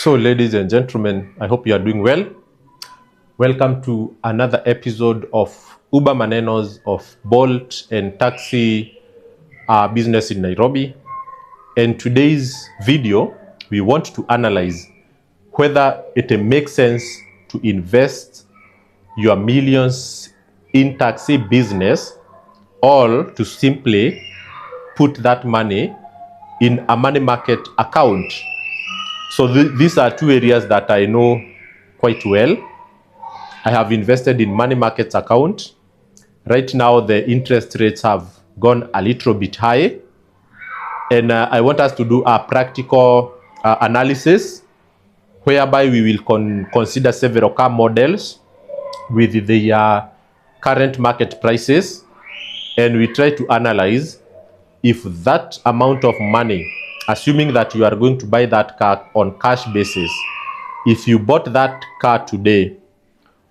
So, ladies and gentlemen, I hope you are doing well. Welcome to another episode of Uber Manenos of Bolt and Taxi business in Nairobi. In today's video, we want to analyze whether it makes sense to invest your millions in taxi business or to simply put that money in a money market account. So these are two areas that I know quite well. I have invested in money markets account. Right now, the interest rates have gone a little bit high. And I want us to do a practical analysis whereby we will consider several car models with the current market prices. And we try to analyze if that amount of money, assuming that you are going to buy that car on cash basis, if you bought that car today,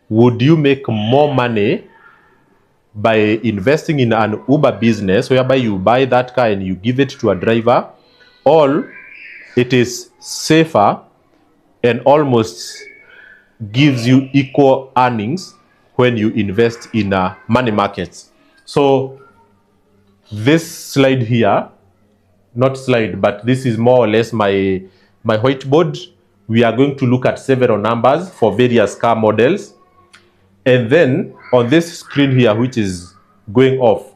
would you make more money by investing in an Uber business whereby you buy that car and you give it to a driver, or it is safer and almost gives you equal earnings when you invest in money markets? So this slide here, not slide, but this is more or less my whiteboard. We are going to look at several numbers for various car models. And then on this screen here, which is going off,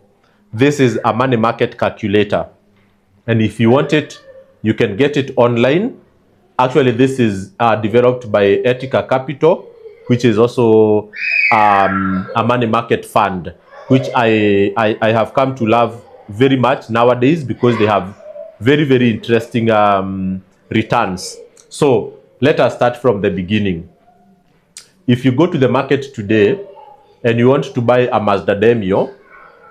this is a money market calculator. And if you want it, you can get it online. Actually, this is developed by Ethica Capital, which is also a money market fund, which I have come to love very much nowadays because they have very, very interesting returns. So let us start from the beginning. If you go to the market today and you want to buy a Mazda Demio,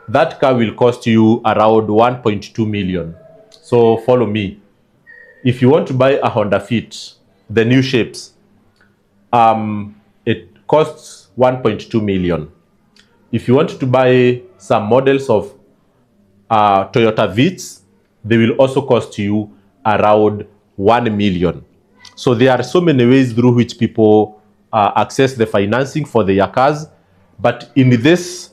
that car will cost you around 1.2 million. So follow me. If you want to buy a Honda Fit, the new shapes, it costs 1.2 million. If you want to buy some models of Toyota Vitz, they will also cost you around 1 million. So there are so many ways through which people access the financing for their cars. But in this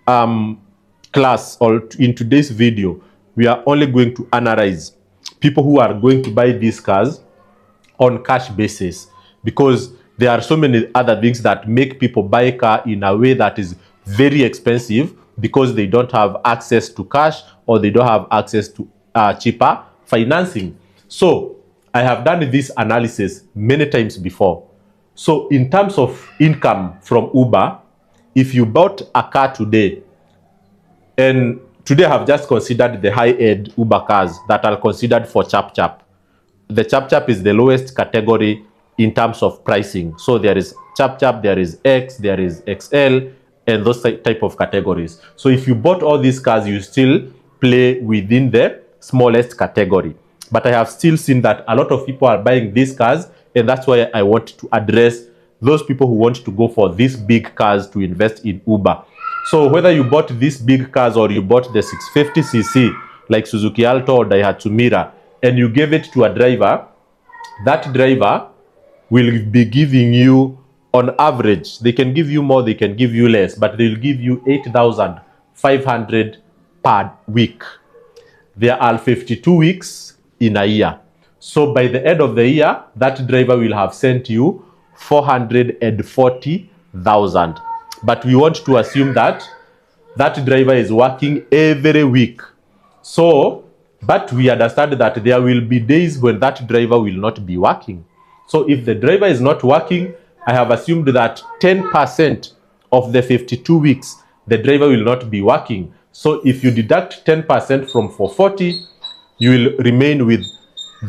class or in today's video, we are only going to analyze people who are going to buy these cars on cash basis, because there are so many other things that make people buy a car in a way that is very expensive because they don't have access to cash or they don't have access to cheaper financing. So I have done this analysis many times before. So in terms of income from Uber, if you bought a car today, and today I have just considered the high-end Uber cars that are considered for Chap Chap. The Chap Chap is the lowest category in terms of pricing. So there is Chap Chap, there is X, there is XL, and those type of categories. So if you bought all these cars, you still play within the smallest category. But I have still seen that a lot of people are buying these cars, and that's why I want to address those people who want to go for these big cars to invest in Uber. So whether you bought these big cars or you bought the 650cc like Suzuki Alto or Daihatsu Mira and you gave it to a driver, that driver will be giving you, on average, they can give you more, they can give you less, but they'll give you 8,500 per week. There are 52 weeks in a year. So by the end of the year, that driver will have sent you 440,000. But we want to assume that that driver is working every week. So, but we understand that there will be days when that driver will not be working. So if the driver is not working, I have assumed that 10% of the 52 weeks, the driver will not be working. So if you deduct 10% from 440, you will remain with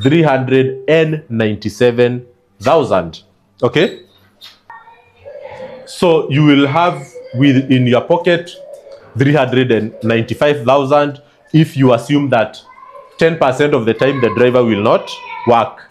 397,000. Okay? So you will have in your pocket 395,000 if you assume that 10% of the time the driver will not work.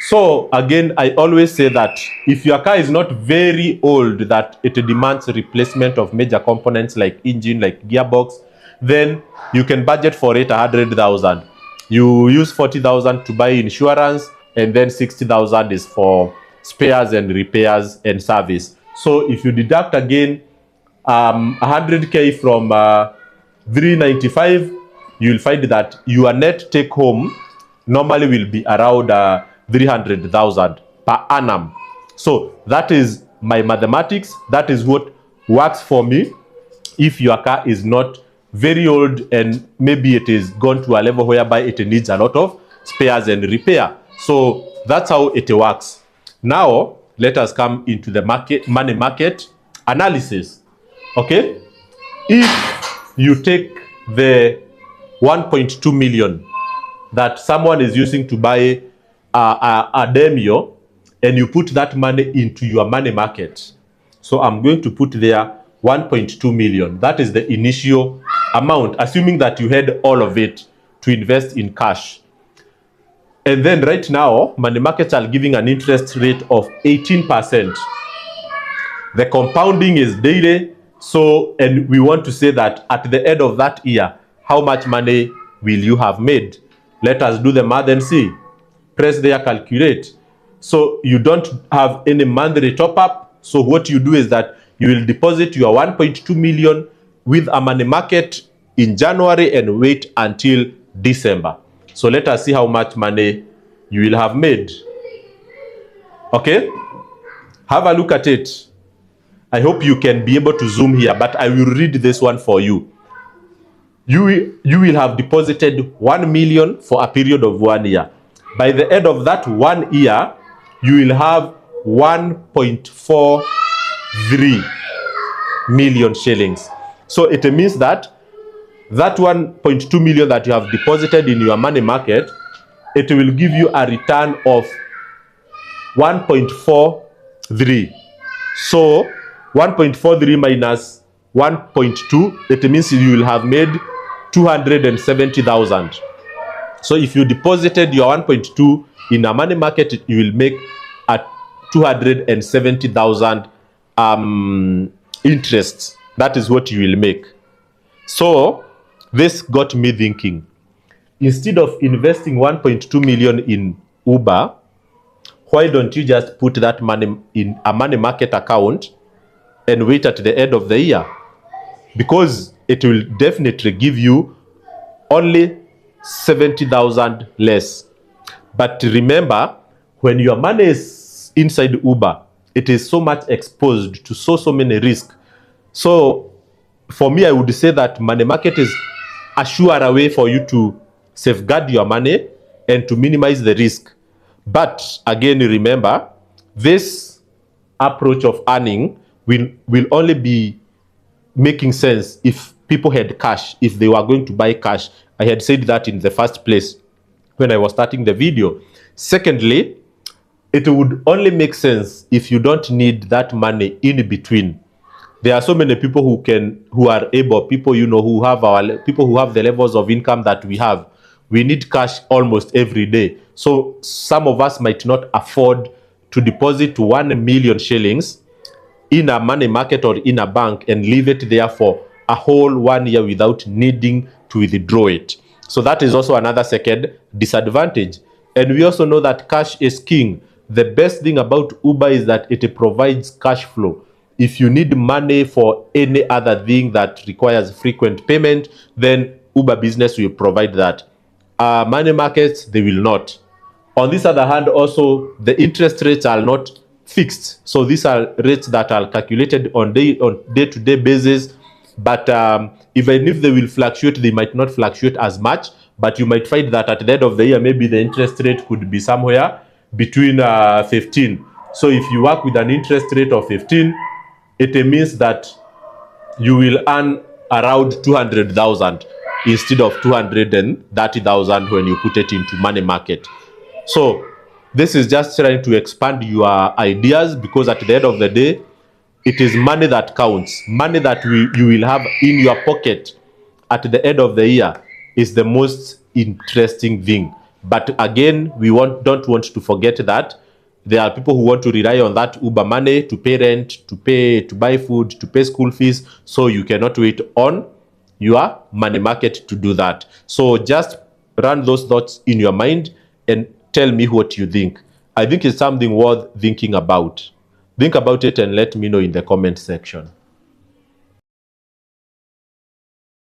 So again, I always say that if your car is not very old, that it demands replacement of major components like engine, like gearbox, then you can budget for it 100,000. You use 40,000 to buy insurance, and then 60,000 is for spares and repairs and service. So if you deduct again 100k from 395, you'll find that your net take home normally will be around 300,000 per annum. So that is my mathematics. That is what works for me. If your car is not very old and maybe it is gone to a level whereby it needs a lot of spares and repair. So that's how it works. Now let us come into the money market analysis. Okay, if you take the 1.2 million that someone is using to buy a Demio, and you put that money into your money market. So I'm going to put there 1.2 million. That is the initial amount, assuming that you had all of it to invest in cash. And then right now, money markets are giving an interest rate of 18%. The compounding is daily. So, and we want to say that at the end of that year, how much money will you have made? Let us do the math and see. Press there, calculate. So you don't have any monthly top up. So what you do is that you will deposit your 1.2 million with a money market in January and wait until December. So let us see how much money you will have made. Okay? Have a look at it. I hope you can be able to zoom here, but I will read this one for you. You will have deposited 1 million for a period of 1 year. By the end of that 1 year, you will have 1.43 million shillings. So it means that 1.2 million that you have deposited in your money market, it will give you a return of 1.43. So 1.43 minus 1.2, it means you will have made 270,000. So if you deposited your 1.2 in a money market, you will make a 270,000 interest. That is what you will make. So this got me thinking. Instead of investing 1.2 million in Uber, why don't you just put that money in a money market account and wait at the end of the year? Because it will definitely give you only 70,000 less. But remember, when your money is inside Uber, it is so much exposed to so many risks. So for me, I would say that money market is a sure way for you to safeguard your money and to minimize the risk. But again, remember, this approach of earning will only be making sense if people had cash, if they were going to buy cash. I had said that in the first place when I was starting the video. Secondly, it would only make sense if you don't need that money in between. There are so many people who are able, people who have the levels of income that we have. We need cash almost every day. So some of us might not afford to deposit 1 million shillings in a money market or in a bank and leave it there for a whole 1 year without needing to withdraw it. So that is also another second disadvantage. And we also know that cash is king. The best thing about Uber is that it provides cash flow. If you need money for any other thing that requires frequent payment, then Uber business will provide that. Money markets, they will not. On this other hand, also, the interest rates are not fixed. So these are rates that are calculated on day-to-day basis. But even if they will fluctuate, they might not fluctuate as much. But you might find that at the end of the year, maybe the interest rate could be somewhere between 15. So if you work with an interest rate of 15, it means that you will earn around 200,000 instead of 230,000 when you put it into money market. So this is just trying to expand your ideas, because at the end of the day, it is money that counts. Money that you will have in your pocket at the end of the year is the most interesting thing. But again, we don't want to forget that there are people who want to rely on that Uber money to pay rent, to buy food, to pay school fees. So you cannot wait on your money market to do that. So just run those thoughts in your mind and tell me what you think. I think it's something worth thinking about. Think about it and let me know in the comment section.